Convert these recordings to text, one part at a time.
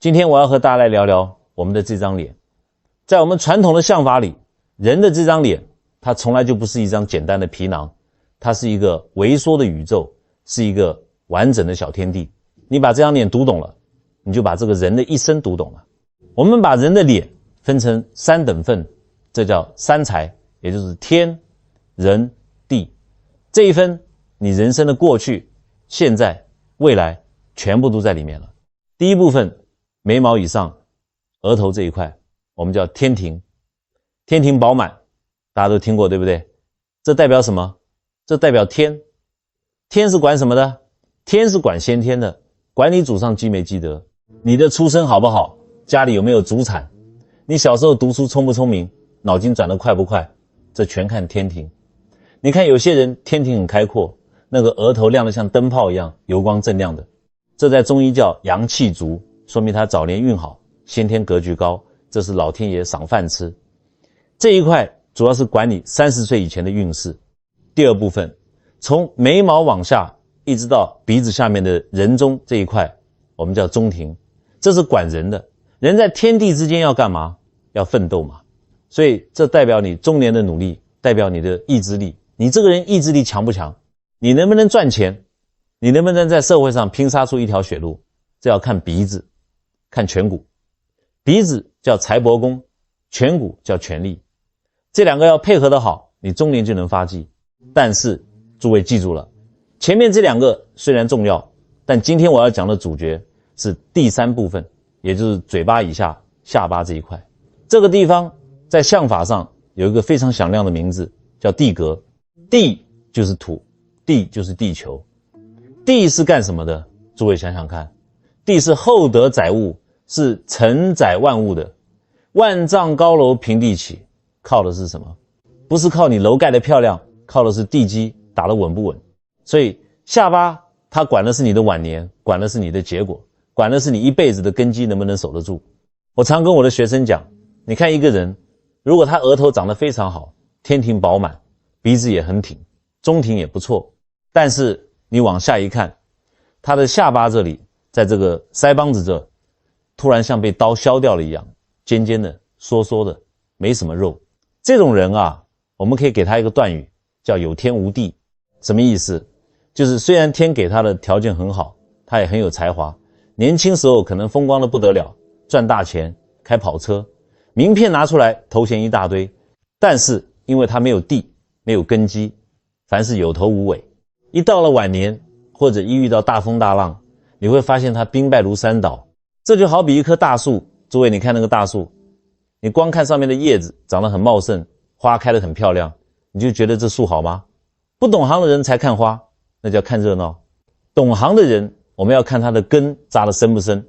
今天我要和大家来聊聊我们的这张脸。在我们传统的相法里，人的这张脸，它从来就不是一张简单的皮囊，它是一个微缩的宇宙，是一个完整的小天地。你把这张脸读懂了，你就把这个人的一生读懂了。我们把人的脸分成三等份，这叫三才，也就是天、人、地。这一分，你人生的过去、现在、未来全部都在里面了。第一部分，眉毛以上，额头这一块，我们叫天庭。天庭饱满，大家都听过对不对？这代表什么？这代表天。天是管什么的？天是管先天的，管你祖上积没积德，你的出身好不好，家里有没有祖产，你小时候读书聪不聪明，脑筋转得快不快，这全看天庭。你看有些人天庭很开阔，那个额头亮得像灯泡一样油光锃亮的，这在中医叫阳气足，说明他早年运好，先天格局高，这是老天爷赏饭吃。这一块主要是管你30岁以前的运势。第二部分，从眉毛往下一直到鼻子下面的人中这一块，我们叫中庭，这是管人的。人在天地之间要干嘛？要奋斗嘛。所以这代表你中年的努力，代表你的意志力。你这个人意志力强不强？你能不能赚钱？你能不能在社会上拼杀出一条血路？这要看鼻子，看颧骨。鼻子叫财帛宫，颧骨叫权力。这两个要配合得好，你中年就能发迹。但是诸位记住了，前面这两个虽然重要，但今天我要讲的主角是第三部分，也就是嘴巴以下下巴这一块。这个地方在相法上有一个非常响亮的名字，叫地格。地就是土，地就是地球。地是干什么的？诸位想想看，地是厚德载物，是承载万物的。万丈高楼平地起，靠的是什么？不是靠你楼盖的漂亮，靠的是地基打得稳不稳。所以下巴它管的是你的晚年，管的是你的结果，管的是你一辈子的根基能不能守得住。我常跟我的学生讲，你看一个人，如果他额头长得非常好，天庭饱满，鼻子也很挺，中庭也不错，但是你往下一看，他的下巴这里，在这个腮帮子这，突然像被刀削掉了一样，尖尖的缩缩的，没什么肉。这种人啊，我们可以给他一个断语，叫有天无地。什么意思？就是虽然天给他的条件很好，他也很有才华，年轻时候可能风光的不得了，赚大钱，开跑车，名片拿出来，头衔一大堆，但是因为他没有地，没有根基，凡事有头无尾。一到了晚年，或者一遇到大风大浪，你会发现他兵败如山倒。这就好比一棵大树，诸位你看那个大树，你光看上面的叶子长得很茂盛，花开得很漂亮，你就觉得这树好吗？不懂行的人才看花，那叫看热闹。懂行的人，我们要看他的根扎得深不深。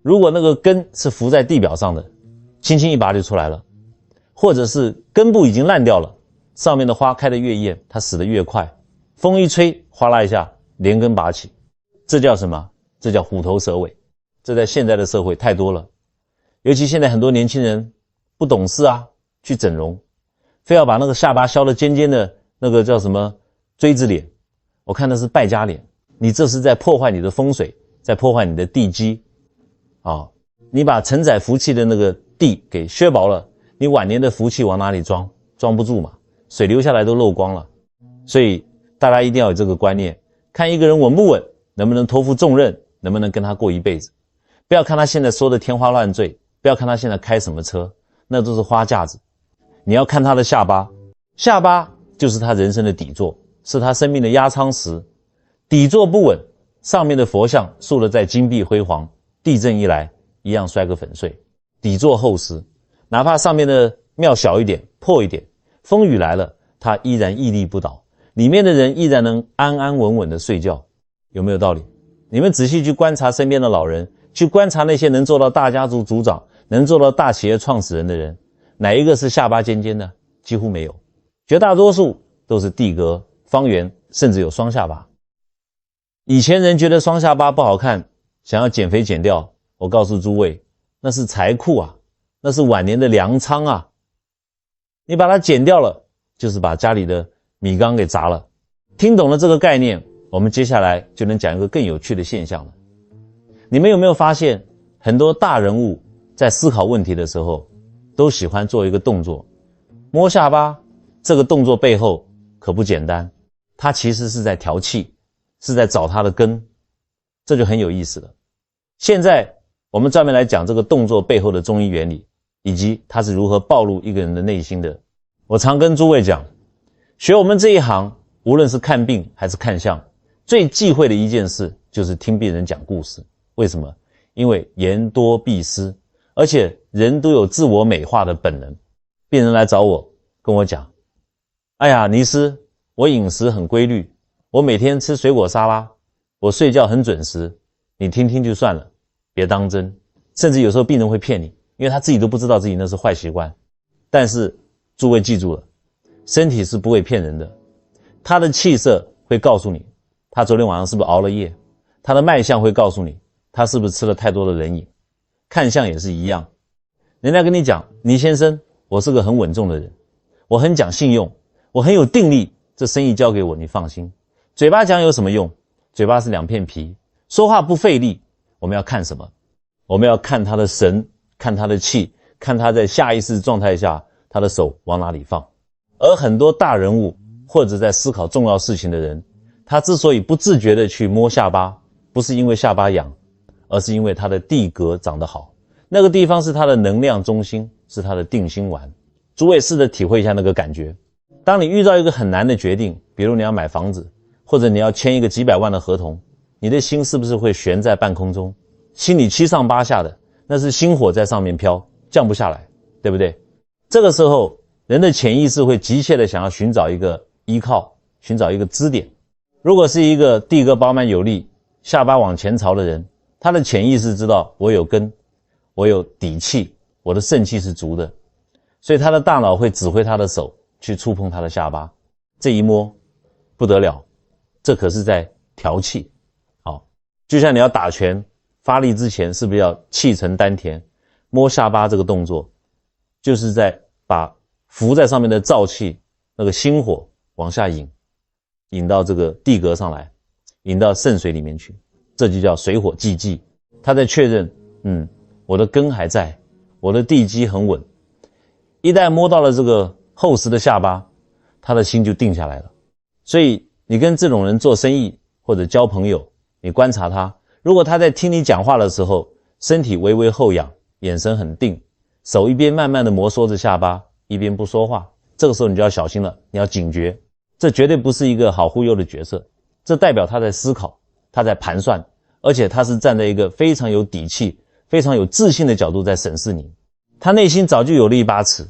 如果那个根是浮在地表上的，轻轻一拔就出来了，或者是根部已经烂掉了，上面的花开得越艳，它死得越快，风一吹，哗啦一下连根拔起。这叫什么？这叫虎头蛇尾。这在现在的社会太多了，尤其现在很多年轻人不懂事啊，去整容，非要把那个下巴削得尖尖的，那个叫什么锥子脸，我看的是败家脸。你这是在破坏你的风水，在破坏你的地基啊！你把承载福气的那个地给削薄了，你晚年的福气往哪里装？装不住嘛，水流下来都漏光了。所以大家一定要有这个观念，看一个人稳不稳，能不能托付重任，能不能跟他过一辈子。不要看他现在说的天花乱坠，不要看他现在开什么车，那都是花架子。你要看他的下巴，下巴就是他人生的底座，是他生命的压舱石。底座不稳，上面的佛像塑得再金碧辉煌，地震一来一样摔个粉碎。底座厚实，哪怕上面的庙小一点破一点，风雨来了他依然屹立不倒，里面的人依然能安安稳稳的睡觉。有没有道理？你们仔细去观察身边的老人，去观察那些能做到大家族族长，能做到大企业创始人的人，哪一个是下巴尖尖的？几乎没有，绝大多数都是地格、方圆，甚至有双下巴。以前人觉得双下巴不好看，想要减肥减掉，我告诉诸位，那是财库啊，那是晚年的粮仓啊。你把它减掉了，就是把家里的米缸给砸了。听懂了这个概念，我们接下来就能讲一个更有趣的现象了。你们有没有发现，很多大人物在思考问题的时候，都喜欢做一个动作，摸下巴。这个动作背后可不简单，他其实是在调气，是在找他的根，这就很有意思了。现在我们专门来讲这个动作背后的中医原理，以及它是如何暴露一个人的内心的。我常跟诸位讲，学我们这一行，无论是看病还是看相，最忌讳的一件事就是听病人讲故事。为什么？因为言多必失，而且人都有自我美化的本能。病人来找我，跟我讲，哎呀，尼师，我饮食很规律，我每天吃水果沙拉，我睡觉很准时，你听听就算了，别当真。甚至有时候病人会骗你，因为他自己都不知道自己那是坏习惯。但是诸位记住了，身体是不会骗人的，他的气色会告诉你他昨天晚上是不是熬了夜，他的脉象会告诉你他是不是吃了太多的冷饮。看相也是一样，人家跟你讲，倪先生，我是个很稳重的人，我很讲信用，我很有定力，这生意交给我你放心。嘴巴讲有什么用？嘴巴是两片皮，说话不费力。我们要看什么？我们要看他的神，看他的气，看他在下意识状态下他的手往哪里放。而很多大人物或者在思考重要事情的人，他之所以不自觉地去摸下巴，不是因为下巴痒，而是因为他的地格长得好，那个地方是他的能量中心，是他的定心丸。诸位试着体会一下那个感觉。当你遇到一个很难的决定，比如你要买房子，或者你要签一个几百万的合同，你的心是不是会悬在半空中，心里七上八下的，那是心火在上面飘，降不下来，对不对？这个时候人的潜意识会急切的想要寻找一个依靠，寻找一个支点。如果是一个地格饱满有力，下巴往前朝的人，他的潜意识知道我有根，我有底气，我的肾气是足的，所以他的大脑会指挥他的手去触碰他的下巴。这一摸不得了，这可是在调气。好，就像你要打拳发力之前，是不是要气沉丹田？摸下巴这个动作就是在把浮在上面的燥气，那个心火往下引，引到这个地格上来，引到肾水里面去，这就叫水火既济。他在确认，我的根还在，我的地基很稳。一旦摸到了这个厚实的下巴，他的心就定下来了。所以你跟这种人做生意或者交朋友，你观察他，如果他在听你讲话的时候，身体微微后仰，眼神很定，手一边慢慢的摩挲着下巴，一边不说话，这个时候你就要小心了，你要警觉，这绝对不是一个好忽悠的角色，这代表他在思考，他在盘算，而且他是站在一个非常有底气，非常有自信的角度在审视你。他内心早就有了一把尺，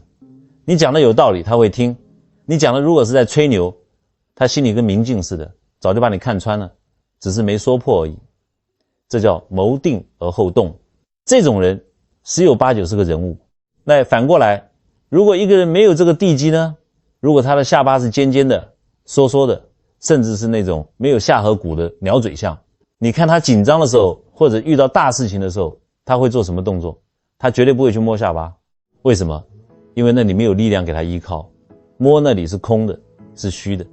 你讲的有道理他会听，你讲的如果是在吹牛，他心里跟明镜似的，早就把你看穿了，只是没说破而已。这叫谋定而后动，这种人十有八九是个人物。那反过来，如果一个人没有这个地基呢，如果他的下巴是尖尖的缩缩的，甚至是那种没有下颌骨的鸟嘴相，你看他紧张的时候，或者遇到大事情的时候，他会做什么动作？他绝对不会去摸下巴。为什么？因为那里没有力量给他依靠，摸那里是空的，是虚的。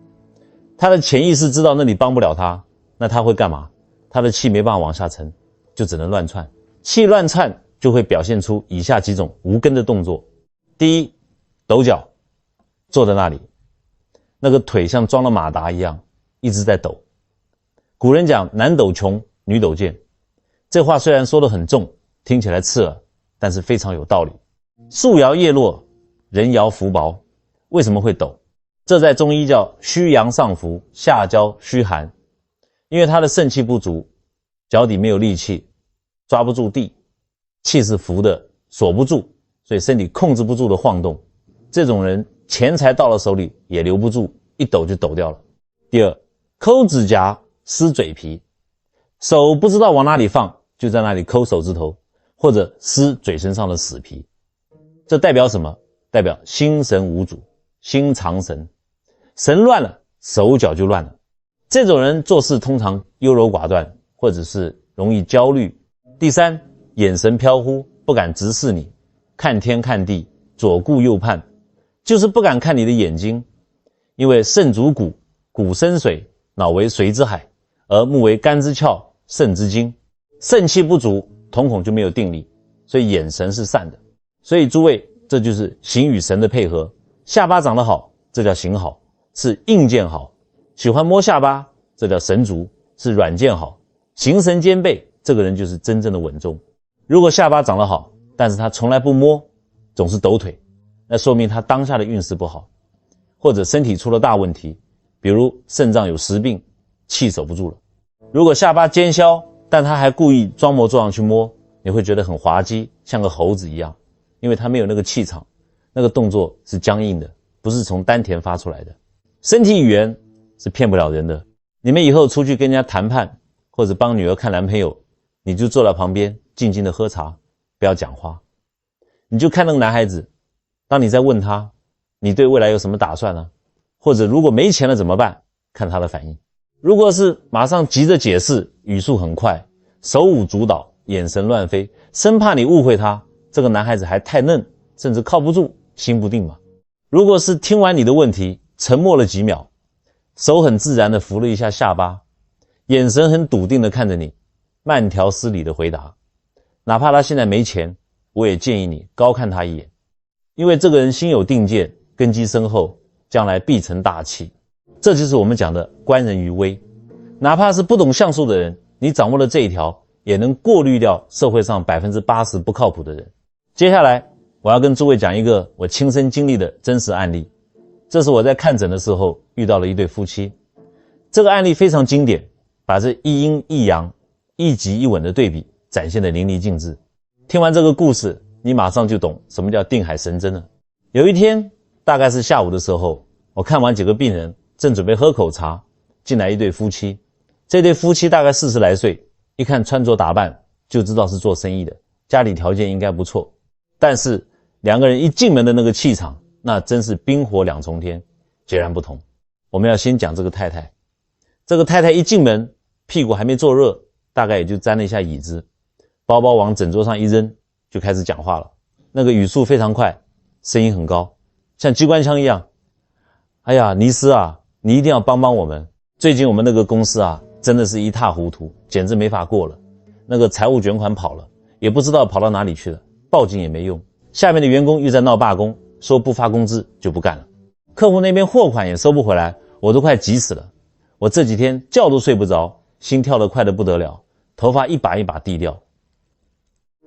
他的潜意识知道那里帮不了他，那他会干嘛？他的气没办法往下沉，就只能乱窜。气乱窜就会表现出以下几种无根的动作。第一，抖脚，坐在那里，那个腿像装了马达一样一直在抖。古人讲男抖穷，女抖贱，这话虽然说得很重，听起来刺耳，但是非常有道理。树摇叶落，人摇福薄。为什么会抖？这在中医叫虚阳上浮，下焦虚寒。因为他的肾气不足，脚底没有力气，抓不住地，气是浮的，锁不住，所以身体控制不住的晃动。这种人钱财到了手里也留不住，一抖就抖掉了。第二，抠指甲撕嘴皮，手不知道往哪里放，就在那里抠手指头，或者撕嘴唇上的死皮。这代表什么？代表心神无主，心藏神，神乱了，手脚就乱了。这种人做事通常优柔寡断，或者是容易焦虑。第三，眼神飘忽，不敢直视你，看天看地，左顾右盼，就是不敢看你的眼睛。因为肾主骨，骨生水，脑为髓之海，而目为肝之窍，肾之经。肾气不足，瞳孔就没有定力，所以眼神是散的。所以诸位，这就是形与神的配合。下巴长得好，这叫形好，是硬件好；喜欢摸下巴，这叫神足，是软件好。形神兼备，这个人就是真正的稳重。如果下巴长得好，但是他从来不摸，总是抖腿，那说明他当下的运势不好，或者身体出了大问题，比如肾脏有实病，气守不住了。如果下巴尖削，但他还故意装模作样去摸，你会觉得很滑稽，像个猴子一样，因为他没有那个气场，那个动作是僵硬的，不是从丹田发出来的。身体语言是骗不了人的。你们以后出去跟人家谈判，或者帮女儿看男朋友，你就坐在旁边静静的喝茶，不要讲话。你就看那个男孩子，当你在问他你对未来有什么打算呢？或者如果没钱了怎么办，看他的反应。如果是马上急着解释，语速很快，手舞足蹈，眼神乱飞，生怕你误会他，这个男孩子还太嫩，甚至靠不住，心不定嘛。如果是听完你的问题，沉默了几秒，手很自然地扶了一下下巴，眼神很笃定地看着你，慢条斯理地回答，哪怕他现在没钱，我也建议你高看他一眼，因为这个人心有定见，根基深厚，将来必成大器。这就是我们讲的观人于微。哪怕是不懂相术的人，你掌握了这一条，也能过滤掉社会上 80% 不靠谱的人。接下来我要跟诸位讲一个我亲身经历的真实案例。这是我在看诊的时候遇到了一对夫妻。这个案例非常经典，把这一阴一阳、一急一稳的对比展现得淋漓尽致。听完这个故事，你马上就懂什么叫定海神针了。有一天大概是下午的时候，我看完几个病人，正准备喝口茶，进来一对夫妻。这对夫妻大概40来岁，一看穿着打扮就知道是做生意的，家里条件应该不错。但是两个人一进门的那个气场，那真是冰火两重天，截然不同。我们要先讲这个太太。这个太太一进门，屁股还没坐热，大概也就沾了一下椅子，包包往枕桌上一扔，就开始讲话了。那个语速非常快，声音很高，像机关枪一样。哎呀，尼斯啊，你一定要帮帮我们。最近我们那个公司啊，真的是一塌糊涂，简直没法过了。那个财务卷款跑了，也不知道跑到哪里去了，报警也没用。下面的员工又在闹罢工，说不发工资就不干了。客户那边货款也收不回来，我都快急死了。我这几天觉都睡不着，心跳得快得不得了，头发一把一把低掉。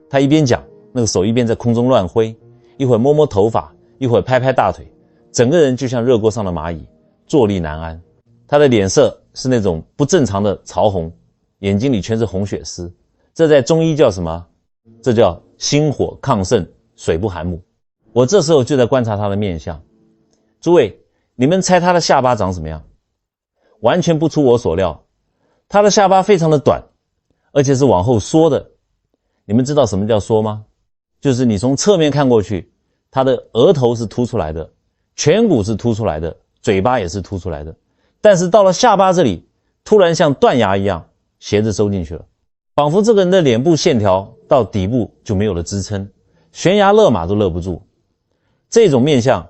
他一边讲，那个手一边在空中乱挥，一会儿摸摸头发，一会儿拍拍大腿，整个人就像热锅上的蚂蚁，坐立难安。他的脸色是那种不正常的潮红，眼睛里全是红血丝。这在中医叫什么？这叫心火亢盛，水不含木。我这时候就在观察他的面相。诸位，你们猜他的下巴长什么样？完全不出我所料，他的下巴非常的短，而且是往后缩的。你们知道什么叫缩吗？就是你从侧面看过去，他的额头是凸出来的，颧骨是凸出来的，嘴巴也是凸出来的，但是到了下巴这里，突然像断崖一样斜着收进去了，仿佛这个人的脸部线条到底部就没有了支撑，悬崖勒马都勒不住。这种面相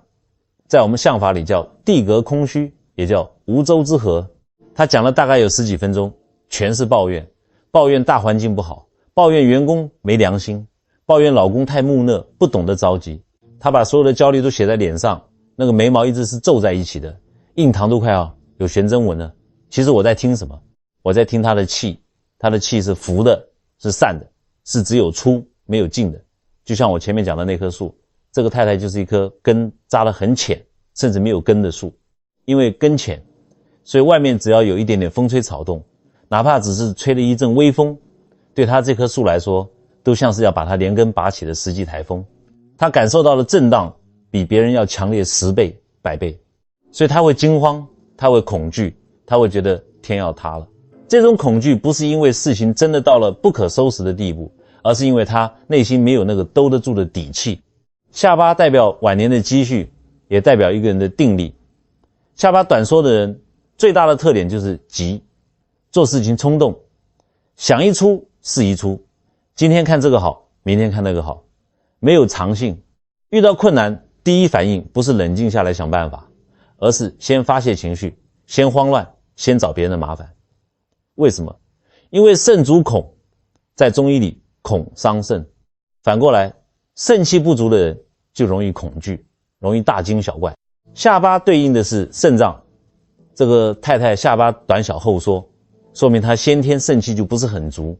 在我们相法里叫地格空虚，也叫无舟之河。他讲了大概有10几分钟，全是抱怨，抱怨大环境不好，抱怨员工没良心，抱怨老公太木讷，不懂得着急。他把所有的焦虑都写在脸上，那个眉毛一直是皱在一起的，印堂都快要有悬针纹了。其实我在听什么？我在听他的气，他的气是浮的，是散的，是只有出没有进的。就像我前面讲的那棵树，这个太太就是一棵根扎得很浅，甚至没有根的树。因为根浅，所以外面只要有一点点风吹草动，哪怕只是吹了一阵微风，对他这棵树来说都像是要把它连根拔起的10级台风。他感受到的震荡比别人要强烈10倍100倍，所以他会惊慌，他会恐惧，他会觉得天要塌了。这种恐惧不是因为事情真的到了不可收拾的地步，而是因为他内心没有那个兜得住的底气。下巴代表晚年的积蓄，也代表一个人的定力。下巴短缩的人最大的特点就是急，做事情冲动，想一出是一出，今天看这个好，明天看那个好，没有长性。遇到困难，第一反应不是冷静下来想办法，而是先发泄情绪，先慌乱，先找别人的麻烦。为什么？因为肾主恐，在中医里，恐伤肾。反过来，肾气不足的人就容易恐惧，容易大惊小怪。下巴对应的是肾脏，这个太太下巴短小后缩，说明她先天肾气就不是很足，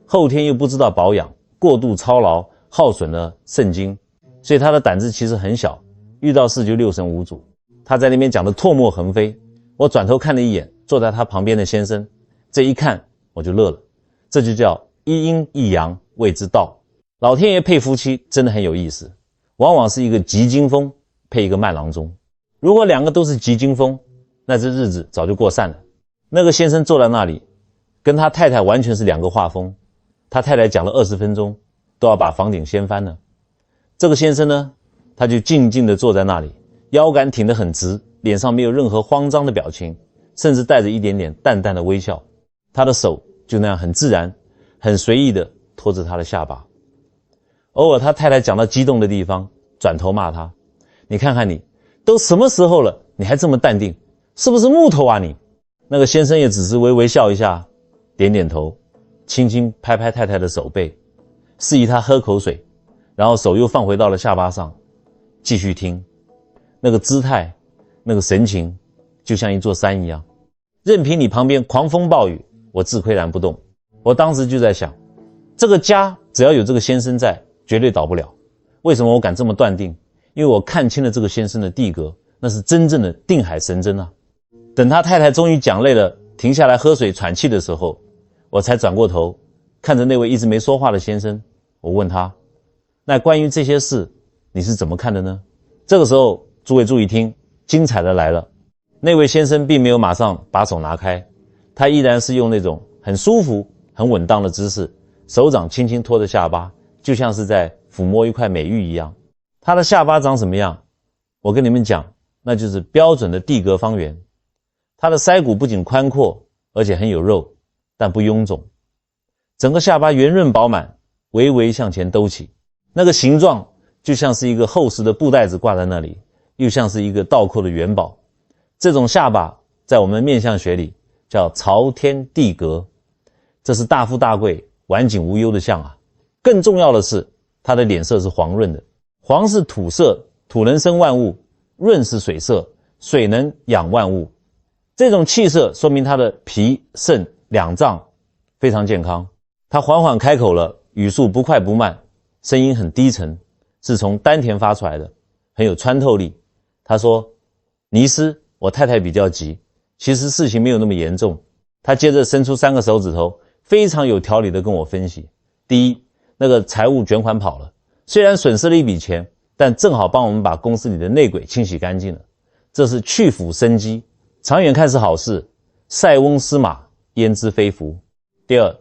后天又不知道保养，过度操劳耗损了肾精，所以她的胆子其实很小，遇到事就六神无主。她在那边讲的唾沫横飞，我转头看了一眼坐在她旁边的先生，这一看我就乐了，这就叫一阴一阳谓之道。老天爷配夫妻真的很有意思，往往是一个急惊风配一个慢郎中。如果两个都是急惊风，那这日子早就过散了。那个先生坐在那里，跟他太太完全是两个画风。他太太讲了20分钟，都要把房顶掀翻了。这个先生呢，他就静静地坐在那里，腰杆挺得很直，脸上没有任何慌张的表情，甚至带着一点点淡淡的微笑。他的手就那样很自然、很随意地托着他的下巴。偶尔他太太讲到激动的地方，转头骂他：你看看你，都什么时候了，你还这么淡定，是不是木头啊你？那个先生也只是微微笑一下，点点头，轻轻拍拍太太的手背，示意她喝口水，然后手又放回到了下巴上，继续听。那个姿态，那个神情，就像一座山一样，任凭你旁边狂风暴雨，我自岿然不动。我当时就在想，这个家只要有这个先生在，绝对倒不了。为什么我敢这么断定？因为我看清了这个先生的地格，那是真正的定海神针啊。等他太太终于讲累了，停下来喝水喘气的时候，我才转过头看着那位一直没说话的先生，我问他：那关于这些事你是怎么看的呢？这个时候诸位注意听，精彩的来了。那位先生并没有马上把手拿开，他依然是用那种很舒服很稳当的姿势，手掌轻轻托着下巴，就像是在抚摸一块美玉一样。他的下巴长什么样？我跟你们讲，那就是标准的地格方圆。他的腮骨不仅宽阔，而且很有肉，但不臃肿。整个下巴圆润饱满，微微向前兜起，那个形状就像是一个厚实的布袋子挂在那里，又像是一个倒扣的元宝。这种下巴在我们面相学里叫朝天地格，这是大富大贵、晚景无忧的相啊。更重要的是，他的脸色是黄润的。黄是土色，土能生万物；润是水色，水能养万物。这种气色说明他的脾、肾两脏非常健康。他缓缓开口了，语速不快不慢，声音很低沉，是从丹田发出来的，很有穿透力。他说：尼师，我太太比较急，其实事情没有那么严重。他接着伸出3个手指头，非常有条理地跟我分析。第一，那个财务卷款跑了，虽然损失了一笔钱，但正好帮我们把公司里的内鬼清洗干净了，这是去腐生机，长远看是好事。塞翁失马，焉知非福。第二，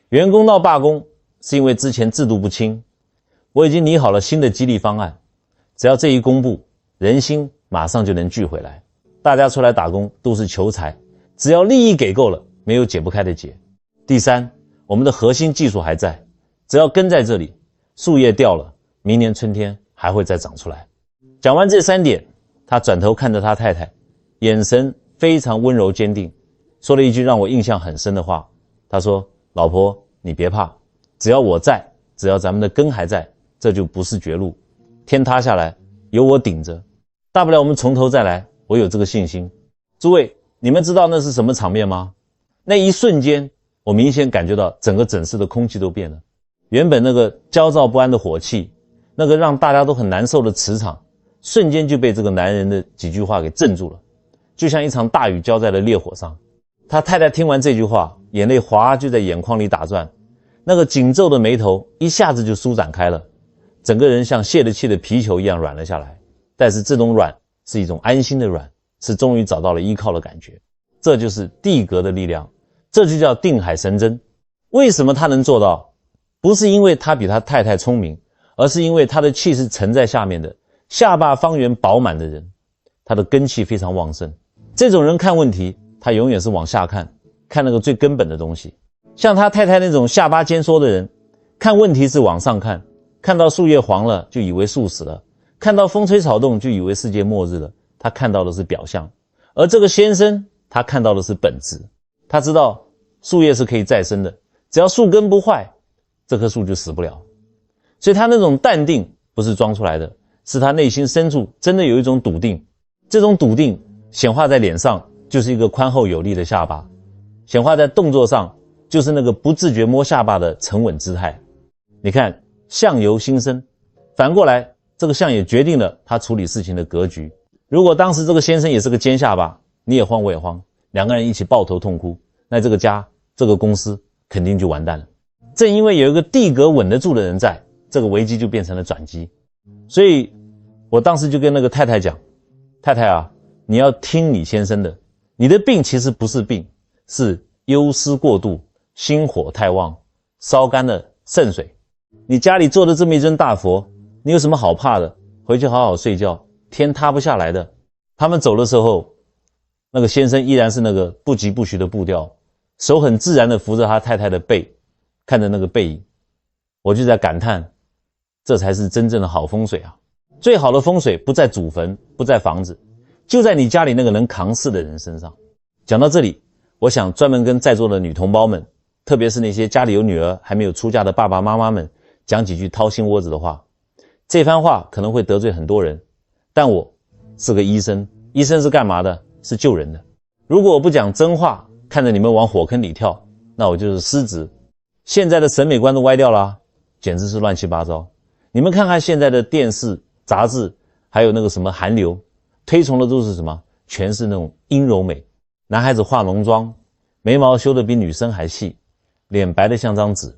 员工闹罢工是因为之前制度不清，我已经拟好了新的激励方案，只要这一公布，人心马上就能聚回来。大家出来打工都是求财，只要利益给够了，没有解不开的结。第三，我们的核心技术还在，只要根在这里，树叶掉了，明年春天还会再长出来。讲完这3点，他转头看着他太太，眼神非常温柔坚定，说了一句让我印象很深的话。他说：老婆，你别怕，只要我在，只要咱们的根还在，这就不是绝路。天塌下来有我顶着，大不了我们从头再来，我有这个信心。诸位，你们知道那是什么场面吗？那一瞬间，我明显感觉到整个诊室的空气都变了。原本那个焦躁不安的火气，那个让大家都很难受的磁场，瞬间就被这个男人的几句话给镇住了，就像一场大雨浇在了烈火上。他太太听完这句话，眼泪哗就在眼眶里打转，那个紧皱的眉头一下子就舒展开了，整个人像泄了气的皮球一样软了下来。但是这种软是一种安心的软，是终于找到了依靠的感觉。这就是地格的力量，这就叫定海神针。为什么他能做到？不是因为他比他太太聪明，而是因为他的气是沉在下面的，下巴方圆饱满的人，他的根气非常旺盛。这种人看问题，他永远是往下看，看那个最根本的东西。像他太太那种下巴尖缩的人，看问题是往上看，看到树叶黄了就以为树死了，看到风吹草动就以为世界末日了，他看到的是表象。而这个先生，他看到的是本质，他知道树叶是可以再生的，只要树根不坏，这棵树就死不了。所以他那种淡定不是装出来的，是他内心深处真的有一种笃定。这种笃定显化在脸上，就是一个宽厚有力的下巴；显化在动作上，就是那个不自觉摸下巴的沉稳姿态。你看，相由心生，反过来，这个相也决定了他处理事情的格局。如果当时这个先生也是个尖下巴，你也慌我也慌，两个人一起抱头痛哭，那这个家这个公司肯定就完蛋了。正因为有一个地格稳得住的人在，这个危机就变成了转机。所以我当时就跟那个太太讲，太太啊，你要听你先生的，你的病其实不是病，是忧思过度，心火太旺，烧干了肾水。你家里坐的这么一尊大佛，你有什么好怕的？回去好好睡觉，天塌不下来的。他们走的时候，那个先生依然是那个不疾不徐的步调，手很自然地扶着他太太的背，看着那个背影，我就在感叹，这才是真正的好风水啊！最好的风水不在祖坟，不在房子，就在你家里那个能扛事的人身上。讲到这里，我想专门跟在座的女同胞们，特别是那些家里有女儿还没有出嫁的爸爸妈妈们，讲几句掏心窝子的话。这番话可能会得罪很多人，但我是个医生，医生是干嘛的？是救人的。如果我不讲真话，看着你们往火坑里跳，那我就是失职。现在的审美观都歪掉了啊，简直是乱七八糟。你们看看现在的电视、杂志，还有那个什么韩流，推崇的都是什么？全是那种阴柔美。男孩子化浓妆，眉毛修得比女生还细，脸白得像张纸。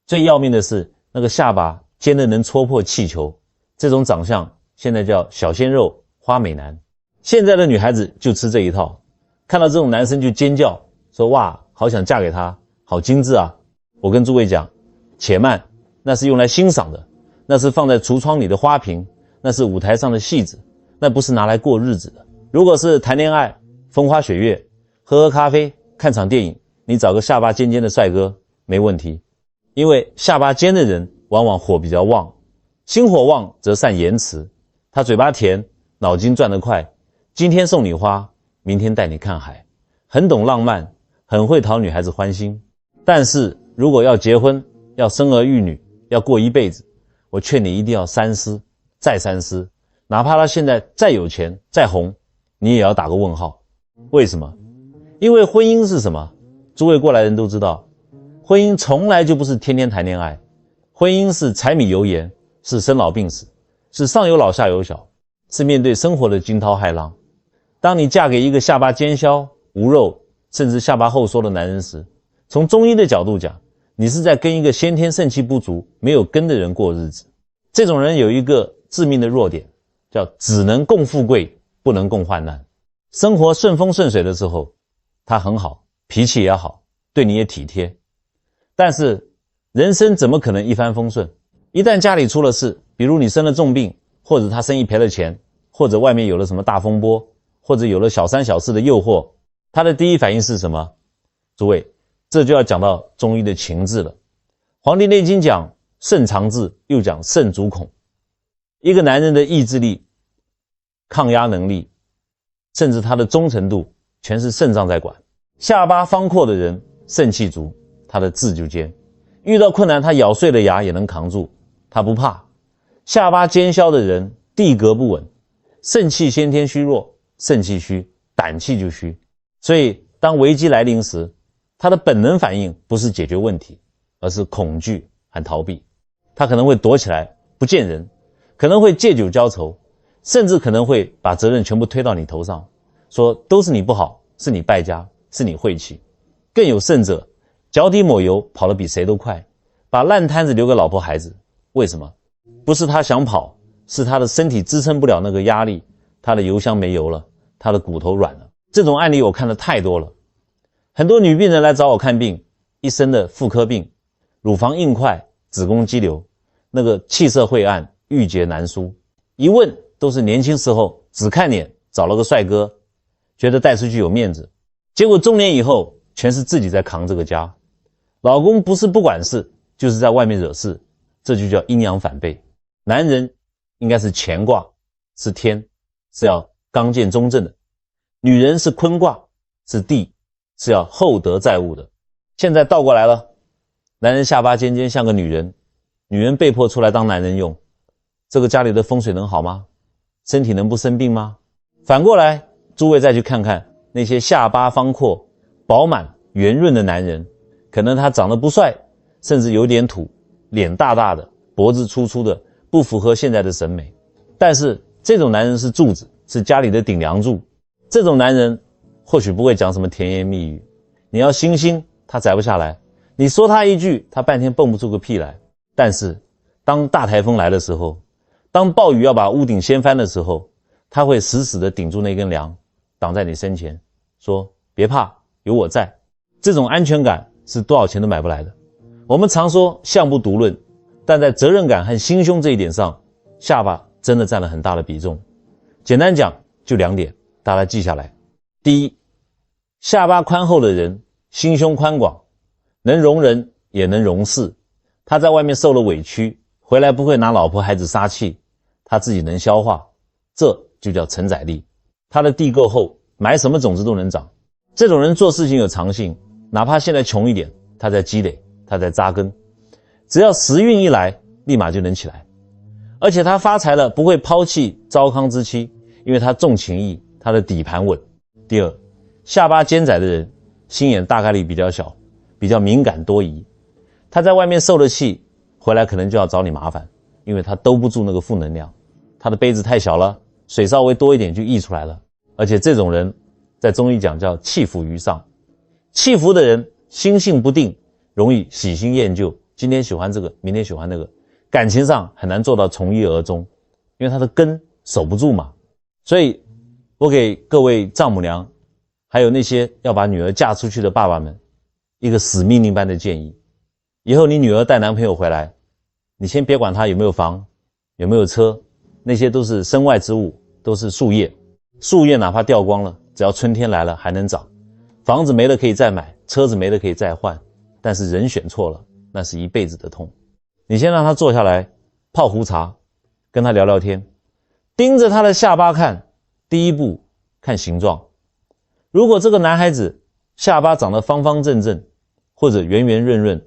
最要命的是那个下巴尖得能戳破气球，这种长相现在叫小鲜肉、花美男。现在的女孩子就吃这一套，看到这种男生就尖叫，说哇，好想嫁给他，好精致啊。我跟诸位讲，且慢，那是用来欣赏的，那是放在橱窗里的花瓶，那是舞台上的戏子，那不是拿来过日子的。如果是谈恋爱、风花雪月、喝咖啡、看场电影，你找个下巴尖尖的帅哥没问题，因为下巴尖的人往往火比较旺，心火旺则善言辞，他嘴巴甜，脑筋转得快，今天送你花，明天带你看海，很懂浪漫，很会讨女孩子欢心。但是如果要结婚，要生儿育女，要过一辈子，我劝你一定要三思再三思，哪怕他现在再有钱再红，你也要打个问号。为什么？因为婚姻是什么？诸位过来人都知道，婚姻从来就不是天天谈恋爱，婚姻是柴米油盐，是生老病死，是上有老下有小，是面对生活的惊涛骇浪。当你嫁给一个下巴尖削、无肉，甚至下巴后缩的男人时，从中医的角度讲，你是在跟一个先天肾气不足、没有根的人过日子。这种人有一个致命的弱点，叫只能共富贵，不能共患难。生活顺风顺水的时候，他很好，脾气也好，对你也体贴。但是人生怎么可能一帆风顺？一旦家里出了事，比如你生了重病，或者他生意赔了钱，或者外面有了什么大风波，或者有了小三小四的诱惑，他的第一反应是什么？诸位，这就要讲到中医的情志了。《黄帝内经》讲肾藏志，又讲肾主恐。一个男人的意志力、抗压能力，甚至他的忠诚度，全是肾脏在管。下巴方阔的人，肾气足，他的志就坚，遇到困难他咬碎了牙也能扛住，他不怕。下巴尖削的人，地格不稳，肾气先天虚弱，肾气虚，胆气就虚。所以当危机来临时，他的本能反应不是解决问题，而是恐惧和逃避。他可能会躲起来不见人，可能会借酒浇愁，甚至可能会把责任全部推到你头上，说都是你不好，是你败家，是你晦气。更有甚者，脚底抹油跑得比谁都快，把烂摊子留给老婆孩子。为什么？不是他想跑，是他的身体支撑不了那个压力，他的油箱没油了，他的骨头软了。这种案例我看得太多了。很多女病人来找我看病，一身的妇科病，乳房硬块，子宫肌瘤，那个气色晦暗，郁结难舒。一问都是年轻时候只看脸，找了个帅哥，觉得带出去有面子，结果中年以后全是自己在扛这个家。老公不是不管事，就是在外面惹事，这就叫阴阳反背。男人应该是乾卦，是天，是要刚健中正的；女人是坤卦，是地，是要厚德载物的。现在倒过来了，男人下巴尖尖像个女人，女人被迫出来当男人用，这个家里的风水能好吗？身体能不生病吗？反过来，诸位再去看看那些下巴方阔、饱满、圆润的男人，可能他长得不帅，甚至有点土，脸大大的，脖子粗粗的，不符合现在的审美。但是这种男人是柱子，是家里的顶梁柱。这种男人或许不会讲什么甜言蜜语，你要星星他摘不下来，你说他一句他半天蹦不出个屁来。但是当大台风来的时候，当暴雨要把屋顶掀翻的时候，他会死死地顶住那根梁，挡在你身前，说别怕，有我在。这种安全感是多少钱都买不来的。我们常说相不独论，但在责任感和心胸这一点上，下巴真的占了很大的比重。简单讲就2点，大家记下来。第一，下巴宽厚的人心胸宽广，能容人也能容事。他在外面受了委屈，回来不会拿老婆孩子撒气，他自己能消化，这就叫承载力。他的地够厚，埋什么种子都能长。这种人做事情有长性，哪怕现在穷一点，他在积累，他在扎根，只要时运一来，立马就能起来。而且他发财了不会抛弃糟糠之妻，因为他重情义，他的底盘稳。第二，下巴尖窄的人心眼大概率比较小，比较敏感多疑，他在外面受了气，回来可能就要找你麻烦，因为他兜不住那个负能量，他的杯子太小了，水稍微多一点就溢出来了。而且这种人在中医讲叫气浮于上，气浮的人心性不定，容易喜新厌旧，今天喜欢这个，明天喜欢那个，感情上很难做到从一而终，因为他的根守不住嘛。所以我给各位丈母娘还有那些要把女儿嫁出去的爸爸们一个死命令般的建议，以后你女儿带男朋友回来，你先别管她有没有房有没有车，那些都是身外之物，都是树叶，树叶哪怕掉光了，只要春天来了还能长，房子没了可以再买，车子没了可以再换，但是人选错了，那是一辈子的痛。你先让她坐下来泡壶茶，跟她聊聊天，盯着她的下巴看。第一步看形状，如果这个男孩子下巴长得方方正正或者圆圆润润，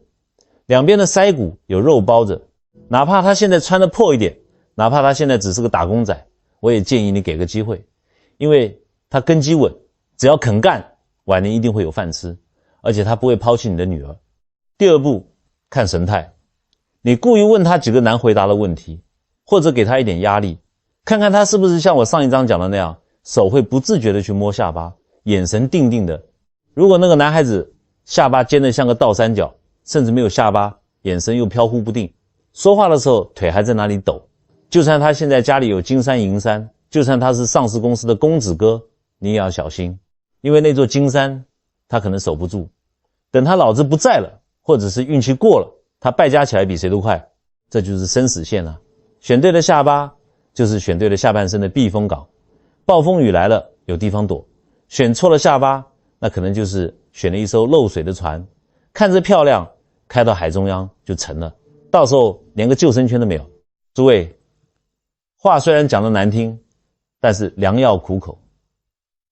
两边的腮骨有肉包着，哪怕他现在穿得破一点，哪怕他现在只是个打工仔，我也建议你给个机会，因为他根基稳，只要肯干，晚年一定会有饭吃，而且他不会抛弃你的女儿。第二步看神态，你故意问他几个难回答的问题，或者给他一点压力，看看他是不是像我上一章讲的那样，手会不自觉的去摸下巴，眼神定定的。如果那个男孩子下巴尖得像个倒三角，甚至没有下巴，眼神又飘忽不定，说话的时候腿还在那里抖，就算他现在家里有金山银山，就算他是上市公司的公子哥，你也要小心，因为那座金山他可能守不住，等他老子不在了，或者是运气过了，他败家起来比谁都快，这就是生死线啊。选对了下巴，就是选对了下半身的避风港，暴风雨来了有地方躲。选错了下巴，那可能就是选了一艘漏水的船，看着漂亮，开到海中央就沉了，到时候连个救生圈都没有。诸位，话虽然讲得难听，但是良药苦口。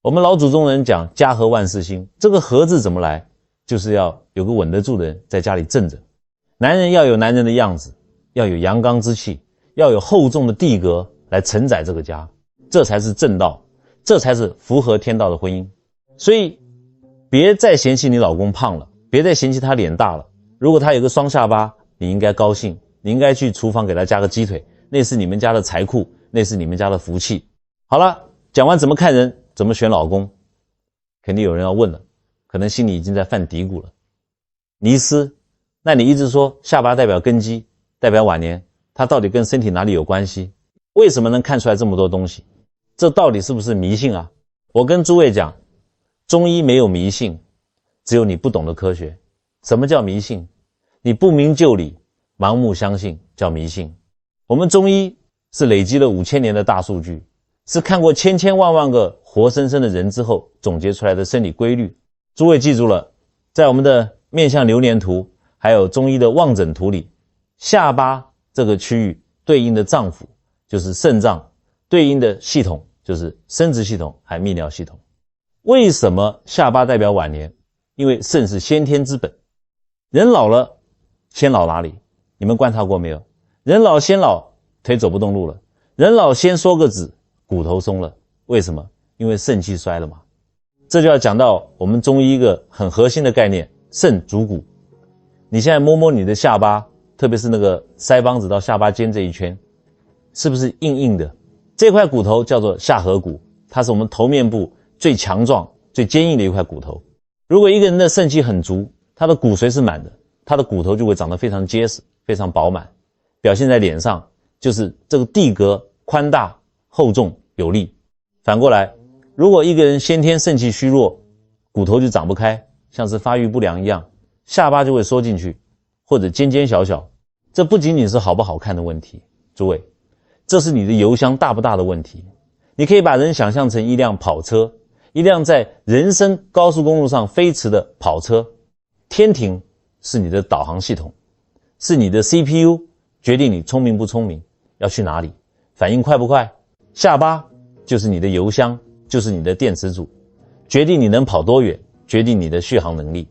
我们老祖宗人讲家和万事兴，这个和字怎么来？就是要有个稳得住的人在家里镇着。男人要有男人的样子，要有阳刚之气，要有厚重的地格来承载这个家，这才是正道，这才是符合天道的婚姻。所以别再嫌弃你老公胖了，别再嫌弃他脸大了，如果他有个双下巴，你应该高兴，你应该去厨房给他加个鸡腿，那是你们家的财库，那是你们家的福气。好了，讲完怎么看人，怎么选老公，肯定有人要问了，可能心里已经在犯嘀咕了。尼斯，那你一直说下巴代表根基，代表晚年，它到底跟身体哪里有关系？为什么能看出来这么多东西？这到底是不是迷信啊？我跟诸位讲，中医没有迷信，只有你不懂的科学。什么叫迷信？你不明就里，盲目相信叫迷信。我们中医是累积了5000年的大数据，是看过千千万万个活生生的人之后总结出来的生理规律。诸位记住了，在我们的面相流年图还有中医的望诊图里，下巴这个区域对应的脏腑就是肾脏，对应的系统就是生殖系统还有泌尿系统。为什么下巴代表晚年？因为肾是先天之本，人老了先老哪里？你们观察过没有？人老先老，腿走不动路了；人老先缩个子，骨头松了。为什么？因为肾气衰了嘛。这就要讲到我们中医一个很核心的概念，肾主骨。你现在摸摸你的下巴，特别是那个腮帮子到下巴尖这一圈，是不是硬硬的？这块骨头叫做下颌骨，它是我们头面部最强壮、最坚硬的一块骨头。如果一个人的肾气很足，他的骨髓是满的，他的骨头就会长得非常结实、非常饱满，表现在脸上就是这个地格宽大、厚重、有力。反过来，如果一个人先天肾气虚弱，骨头就长不开，像是发育不良一样，下巴就会缩进去，或者尖尖小小。这不仅仅是好不好看的问题，诸位，这是你的油箱大不大的问题。你可以把人想象成一辆跑车，一辆在人生高速公路上飞驰的跑车。天庭是你的导航系统，是你的 CPU 决定你聪明不聪明，要去哪里，反应快不快。下巴就是你的油箱，就是你的电池组，决定你能跑多远，决定你的续航能力。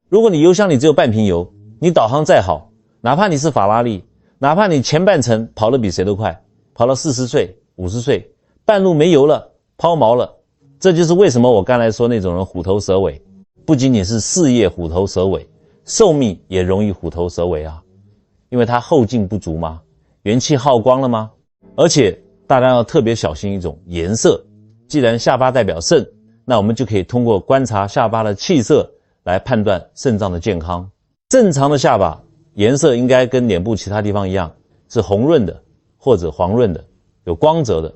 如果你油箱里只有半瓶油，你导航再好，哪怕你是法拉利，哪怕你前半程跑得比谁都快，跑到40岁、50岁，半路没油了，抛锚了。这就是为什么我刚才说那种人虎头蛇尾，不仅仅是事业虎头蛇尾，寿命也容易虎头蛇尾啊。因为他后劲不足嘛，元气耗光了吗？而且大家要特别小心一种颜色。既然下巴代表肾，那我们就可以通过观察下巴的气色来判断肾脏的健康。正常的下巴颜色应该跟脸部其他地方一样，是红润的或者黄润的，有光泽的。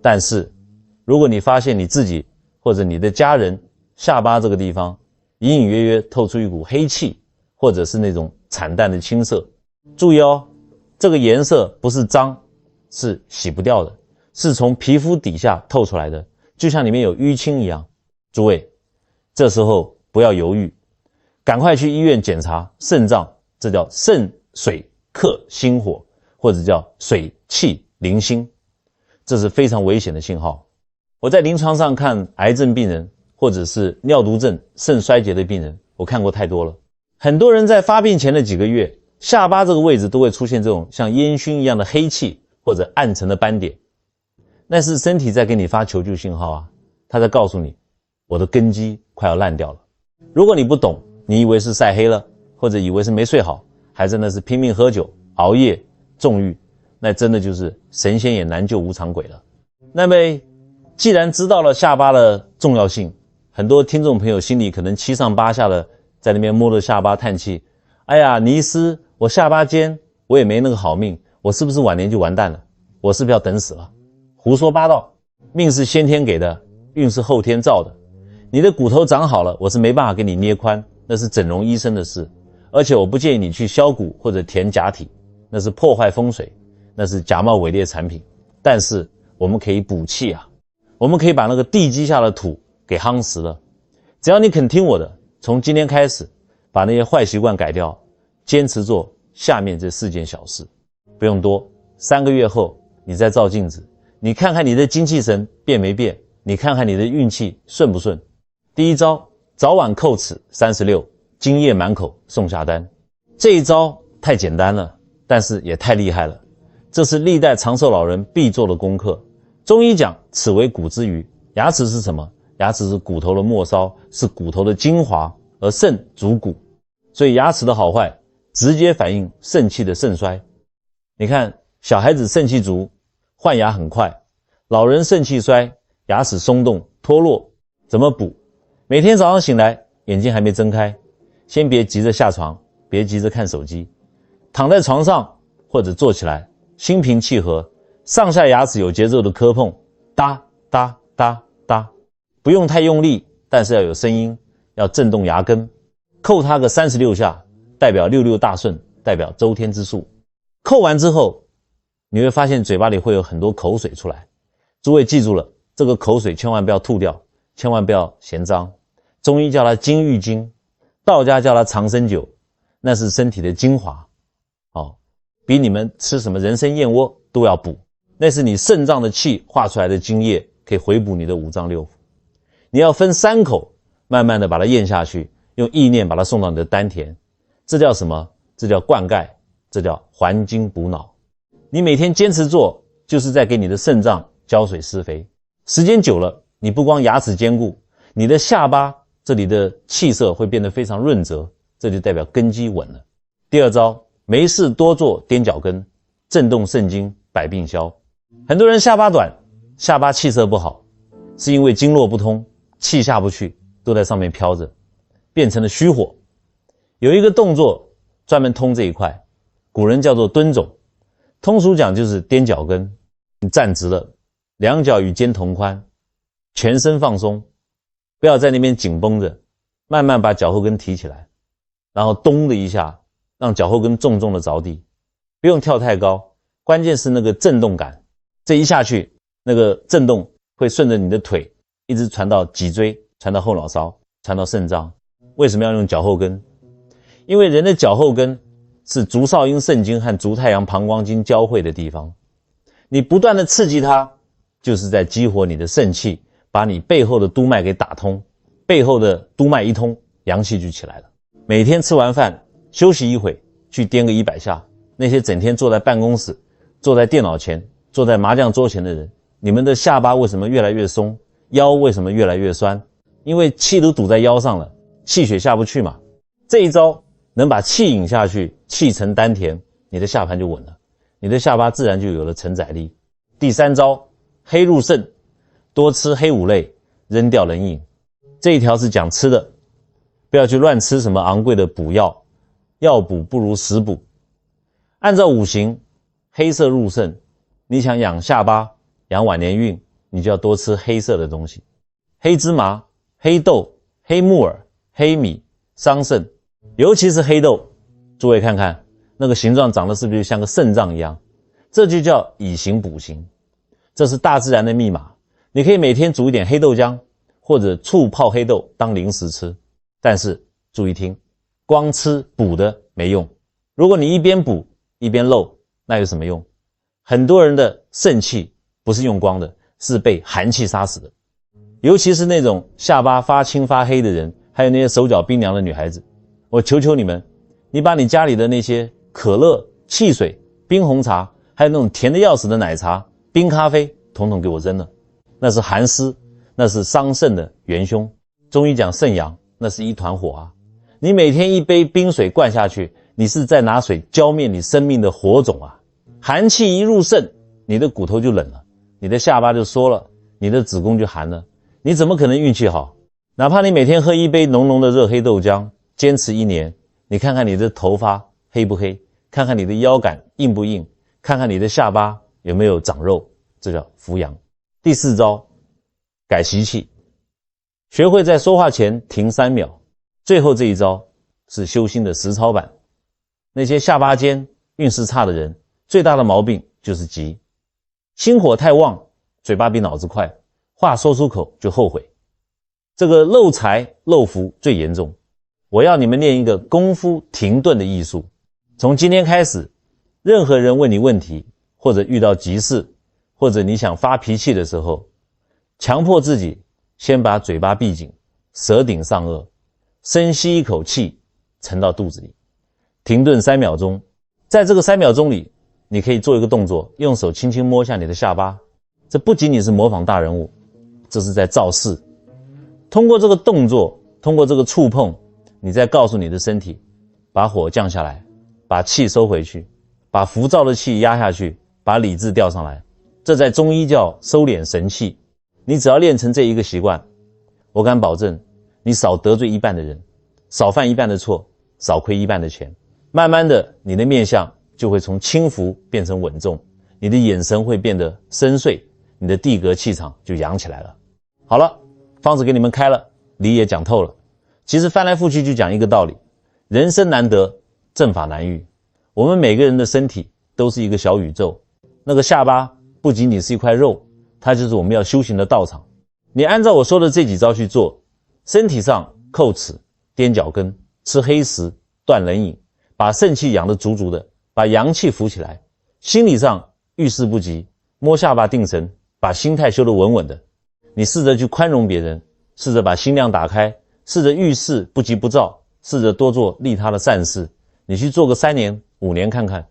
但是如果你发现你自己或者你的家人下巴这个地方隐隐约约透出一股黑气，或者是那种惨淡的青色，注意哦，这个颜色不是脏，是洗不掉的，是从皮肤底下透出来的，就像里面有淤青一样。诸位，这时候不要犹豫，赶快去医院检查肾脏，这叫肾水克心火，或者叫水气凌心，这是非常危险的信号。我在临床上看癌症病人或者是尿毒症、肾衰竭的病人，我看过太多了。很多人在发病前的几个月，下巴这个位置都会出现这种像烟熏一样的黑气或者暗沉的斑点，那是身体在给你发求救信号啊，他在告诉你我的根基快要烂掉了。如果你不懂，你以为是晒黑了，或者以为是没睡好，还真的是拼命喝酒、熬夜、纵欲，那真的就是神仙也难救无常鬼了。那么既然知道了下巴的重要性，很多听众朋友心里可能七上八下的在那边摸着下巴叹气，哎呀，尼医师，我下巴尖，我也没那个好命，我是不是晚年就完蛋了？我是不是要等死了？胡说八道，命是先天给的，运是后天造的。你的骨头长好了，我是没办法给你捏宽，那是整容医生的事。而且我不建议你去削骨或者填假体，那是破坏风水，那是假冒伪劣产品。但是我们可以补气啊，我们可以把那个地基下的土给夯实了。只要你肯听我的，从今天开始把那些坏习惯改掉，坚持做下面这4件小事，不用多，3个月后你再照镜子，你看看你的精气神变没变，你看看你的运气顺不顺。第一招，早晚叩齿36，津液满口送下单。这一招太简单了，但是也太厉害了，这是历代长寿老人必做的功课。中医讲齿为骨之余，牙齿是什么？牙齿是骨头的末梢，是骨头的精华，而肾主骨，所以牙齿的好坏直接反映肾气的盛衰。你看小孩子肾气足，换牙很快，老人肾气衰，牙齿松动脱落，怎么补？每天早上醒来，眼睛还没睁开，先别急着下床，别急着看手机，躺在床上或者坐起来，心平气和，上下牙齿有节奏的磕碰，哒哒哒哒，不用太用力，但是要有声音，要震动牙根，叩它个36下，代表66大顺，代表周天之数。叩完之后，你会发现嘴巴里会有很多口水出来。诸位记住了，这个口水千万不要吐掉，千万不要嫌脏。中医叫它金玉精，道家叫它长生酒，那是身体的精华，比你们吃什么人参燕窝都要补，那是你肾脏的气化出来的精液，可以回补你的五脏六腑。你要分3口，慢慢的把它咽下去，用意念把它送到你的丹田，这叫什么？这叫灌溉，这叫还精补脑。你每天坚持做，就是在给你的肾脏浇水施肥。时间久了，你不光牙齿坚固，你的下巴这里的气色会变得非常润泽，这就代表根基稳了。第二招，没事多做踮脚跟，震动肾经，百病消。很多人下巴短，下巴气色不好，是因为经络不通，气下不去，都在上面飘着，变成了虚火。有一个动作专门通这一块，古人叫做蹲踵，通俗讲就是踮脚跟。你站直了，两脚与肩同宽，全身放松，不要在那边紧绷着，慢慢把脚后跟提起来，然后咚的一下，让脚后跟重重的着地，不用跳太高，关键是那个震动感，这一下去，那个震动会顺着你的腿一直传到脊椎，传到后脑勺，传到肾脏。为什么要用脚后跟？因为人的脚后跟是足少阴肾经和足太阳膀胱经交汇的地方，你不断的刺激它，就是在激活你的肾气，把你背后的督脉给打通，背后的督脉一通，阳气就起来了。每天吃完饭休息一会，去颠个100下。那些整天坐在办公室，坐在电脑前，坐在麻将桌前的人，你们的下巴为什么越来越松，腰为什么越来越酸？因为气都堵在腰上了，气血下不去嘛。这一招能把气引下去，气沉丹田，你的下盘就稳了，你的下巴自然就有了承载力。第三招，黑入肾，多吃黑五类，扔掉冷饮。这一条是讲吃的，不要去乱吃什么昂贵的补药，药补不如食补。按照五行，黑色入肾，你想养下巴，养晚年运，你就要多吃黑色的东西，黑芝麻、黑豆、黑木耳、黑米，伤肾。尤其是黑豆，诸位看看那个形状长得是不是像个肾脏一样？这就叫以形补形，这是大自然的密码。你可以每天煮一点黑豆浆，或者醋泡黑豆当零食吃。但是注意听，光吃补的没用，如果你一边补一边漏，那有什么用？很多人的肾气不是用光的，是被寒气杀死的。尤其是那种下巴发青发黑的人，还有那些手脚冰凉的女孩子，我求求你们，你把你家里的那些可乐、汽水、冰红茶，还有那种甜的要死的奶茶、冰咖啡，统统给我扔了。那是寒湿，那是伤肾的元凶。中医讲肾阳，那是一团火啊。你每天一杯冰水灌下去，你是在拿水浇灭你生命的火种啊。寒气一入肾，你的骨头就冷了，你的下巴就缩了，你的子宫就寒了，你怎么可能运气好？哪怕你每天喝一杯浓浓的热黑豆浆，坚持1年，你看看你的头发黑不黑，看看你的腰杆硬不硬，看看你的下巴有没有长肉，这叫扶阳。第4招，改习气，学会在说话前停3秒。最后这一招是修心的实操版。那些下巴尖运势差的人，最大的毛病就是急，心火太旺，嘴巴比脑子快，话说出口就后悔，这个漏财漏福最严重。我要你们练一个功夫停顿的艺术。从今天开始，任何人问你问题，或者遇到急事，或者你想发脾气的时候，强迫自己先把嘴巴闭紧，舌顶上颚，深吸一口气，沉到肚子里，停顿3秒钟。在这个3秒钟里，你可以做一个动作，用手轻轻摸下你的下巴。这不仅仅是模仿大人物，这是在造势。通过这个动作，通过这个触碰，你再告诉你的身体，把火降下来，把气收回去，把浮躁的气压下去，把理智调上来。这在中医叫收敛神气。你只要练成这一个习惯，我敢保证你少得罪1半的人，少犯1半的错，少亏1半的钱。慢慢的，你的面相就会从轻浮变成稳重，你的眼神会变得深邃，你的地格气场就扬起来了。好了，方子给你们开了，理也讲透了。其实翻来覆去就讲一个道理，人生难得，正法难遇。我们每个人的身体都是一个小宇宙，那个下巴不仅仅是一块肉，它就是我们要修行的道场。你按照我说的这几招去做，身体上叩齿、踮脚跟、吃黑食、断冷饮，把肾气养得足足的，把阳气扶起来。心理上遇事不急，摸下巴定神，把心态修得稳稳的。你试着去宽容别人，试着把心量打开，试着遇事不急不躁，试着多做利他的善事，你去做个3年、5年看看，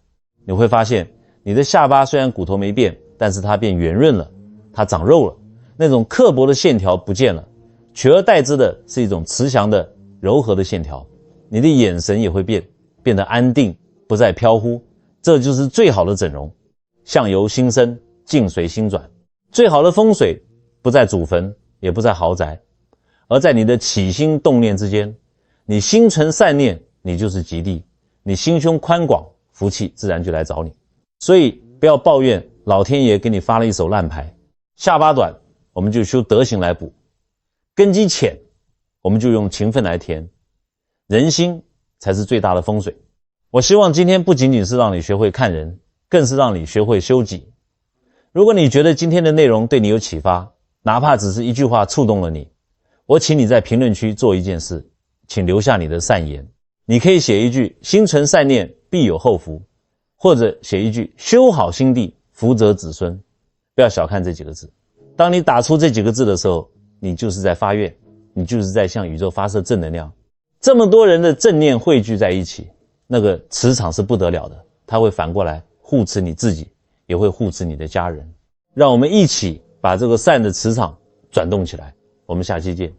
你会发现你的下巴虽然骨头没变，但是它变圆润了，它长肉了，那种刻薄的线条不见了，取而代之的是一种慈祥的、柔和的线条。你的眼神也会变得安定，不再飘忽。这就是最好的整容，相由心生，境随心转。最好的风水不在祖坟，也不在豪宅，而在你的起心动念之间。你心存善念，你就是吉地；你心胸宽广，福气自然就来找你。所以不要抱怨老天爷给你发了一手烂牌，下巴短我们就修德行来补，根基浅我们就用勤奋来填，人心才是最大的风水。我希望今天不仅仅是让你学会看人，更是让你学会修己。如果你觉得今天的内容对你有启发，哪怕只是一句话触动了你，我请你在评论区做一件事，请留下你的善言。你可以写一句心存善念必有后福，或者写一句修好心地福泽子孙。不要小看这几个字，当你打出这几个字的时候，你就是在发愿，你就是在向宇宙发射正能量。这么多人的正念汇聚在一起，那个磁场是不得了的，它会反过来护持你自己，也会护持你的家人。让我们一起把这个善的磁场转动起来。我们下期见。